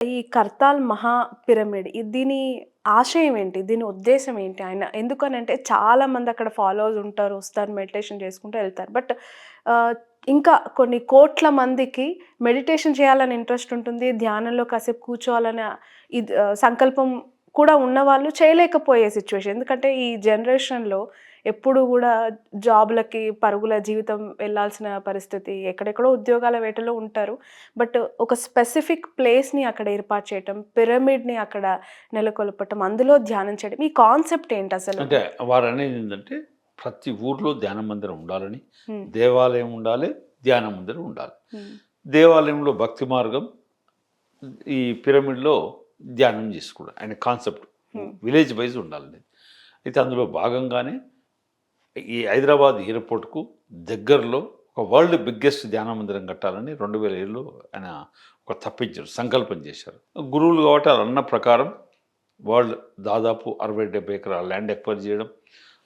ఈ కర్తాల్ మహా పిరమిడ్ దీని ఆశయం ఏంటి? దీని ఉద్దేశ్యం ఏంటి? ఆయన ఎందుకనంటే చాలామంది అక్కడ ఫాలోవర్స్ ఉంటారు, వస్తారు, మెడిటేషన్ చేసుకుంటూ ఎళ్తారు. బట్ ఆహ్, ఇంకా కొన్ని కోట్ల మందికి మెడిటేషన్ చేయాలని ఇంట్రెస్ట్ ఉంటుంది. ధ్యానంలో కాసేపు కూర్చోవాలనే సంకల్పం కూడా ఉన్నవాళ్ళు చేయలేకపోయే సిట్యుయేషన్. ఎందుకంటే ఈ జనరేషన్‌లో ఎప్పుడు గూడా జాబ్‌లకి పరుగుల జీవితం వెళ్ళాల్సిన పరిస్థితి. ఎక్కడెక్కడో ఉద్యోగాల వేటలో ఉంటారు. బట్ ఒక స్పెసిఫిక్ ప్లేస్‌ని అక్కడ ఏర్పాటు చేయటం, పిరమిడ్‌ని అక్కడ నెలకొల్పటం, అందులో ధ్యానం చేయడం. ఈ కాన్సెప్ట్ ఏంటసలు? అంటే వారనేది ఏందంటే, ప్రతి ఊర్లో ధ్యాన మందిరం ఉండాలని, హ్మ్. దేవాలయం ఉండాలి, ధ్యాన మందిరం ఉండాలి. హ్మ్. దేవాలయంలో భక్తి మార్గం, ఈ పిరమిడ్‌లో ధ్యానం చేసుకోవడం. ఆయన కాన్సెప్ట్ హ్మ్. విలేజ్ వైస్ ఉండాలని. అయితే అందులో భాగంగానే ఈ హైదరాబాద్ ఎయిర్‌పోర్ట్‌కు దగ్గరలో ఒక వరల్డ్ బిగ్గెస్ట్ ధ్యాన మందిరం కట్టాలని 2007లో ఆయన ఒక తప్పించారు, సంకల్పం చేశారు. గురువులు కాబట్టి వాళ్ళు అన్న ప్రకారం వాళ్ళు దాదాపు 60-70 ఎకరాల ల్యాండ్ ఎక్వైర్ చేయడం,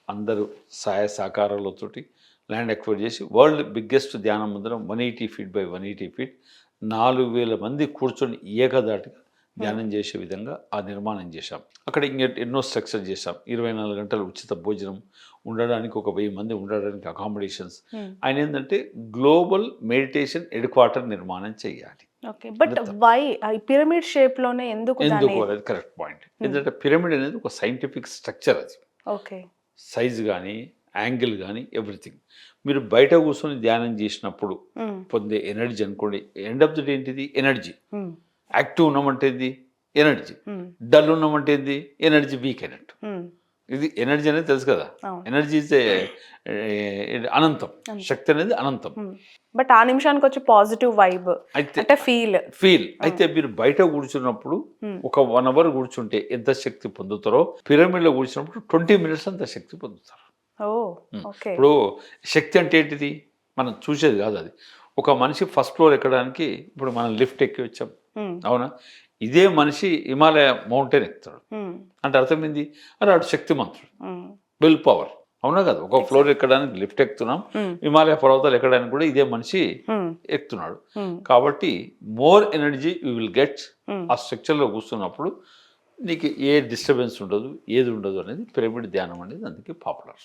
అందరూ సహాయ సహకారాలతోటి ల్యాండ్ ఎక్వైర్ చేసి వరల్డ్ బిగ్గెస్ట్ ధ్యాన మందిరం 180 ఫీట్ బై 180 ఫీట్ 4000 మంది కూర్చొని ఏకధాటిగా ధ్యానం చేసే విధంగా ఆ నిర్మాణం చేశాం. అక్కడ ఎన్నో స్ట్రక్చర్ చేశాం. 24 గంటలు ఉచిత భోజనం, ఉండడానికి ఒక 1000 మంది ఉండడానికి అకామిడేషన్స్. హ్మ్. ఆయన ఏంటంటే గ్లోబల్ మెడిటేషన్ హెడ్ క్వార్టర్ నిర్మాణం చేయాలి. ఓకే. బట్ వై ఈ పిరమిడ్ షేప్‌లోనే ఎందుకు ఎందుకు దాన్ని? అనేది కరెక్ట్ పాయింట్. ఎందుకంటే పిరమిడ్ అనేది ఒక సైంటిఫిక్ స్ట్రక్చర్ అది. ఓకే. సైజ్ గానీ, యాంగిల్ గానీ ఎవ్రీథింగ్. మీరు బయట కూర్చొని ధ్యానం చేసినప్పుడు హ్మ్. పొందే ఎనర్జీ అనుకోండి, ఎండ్ ఆఫ్ ది డే ఏంటిది? ఎనర్జీ. హ్మ్. యాక్టివ్ ఉన్నామంటే ఏంది? ఎనర్జీ. హ్మ్. డల్ ఉన్నామంటే ఏంది? ఎనర్జీ వీక్ అయినట్టు. హ్మ్. ఇది ఎనర్జీ అనేది తెలుసు కదా! అవును. ఎనర్జీ ఈజ్ అనంతం. అంతే. శక్తి అనేది అనంతం. హ్మ్. బట్ ఆ నిమిషానికొచ్చే పాజిటివ్ వైబ్ అయితే అంటే ఫీల్. అయితే మీరు బయట కూర్చున్నప్పుడు హ్మ్. ఒక 1 అవర్ కూర్చుంటే ఎంత శక్తి పొందుతారో, పిరమిడ్‌లో కూర్చున్నప్పుడు 20 మినిట్స్ అంత శక్తి పొందుతారు. ఓహ్! హ్మ్. ఓకే. ఇప్పుడు శక్తి అంటే ఏంటిది? మనం చూసేది కాదు అది. ఒక మనిషి ఫస్ట్ ఫ్లోర్ ఎక్కడానికి ఇప్పుడు మనం లిఫ్ట్ ఎక్కి వచ్చాం. హ్మ్. అవునా? ఇదే మనిషి హిమాలయ మౌంటైన్ ఎక్కుతాడు. హ్మ్. అంటే అర్థం ఏంది? అరే ఆడు శక్తిమంతుడు. హ్మ్. Will power. అవునా కాదా? ఒక ఫ్లోర్ ఎగ్జాక్ట్. ఎక్కడానికి లిఫ్ట్ ఎక్కుతున్నాం. హ్మ్. హిమాలయ పర్వతాలు ఎక్కడానికి కూడా ఇదే మనిషి హ్మ్. ఎక్కుతున్నాడు. హ్మ్. కాబట్టి more energy you will get. హ్మ్. ఆ స్ట్రక్చర్‌లో కూర్చున్నప్పుడు నీకు ఏ డిస్టర్బెన్స్ ఉండదు. ఏది ఉండదు అనేది పిరమిడ్ ధ్యానం అనేది అందుకే పాపులర్.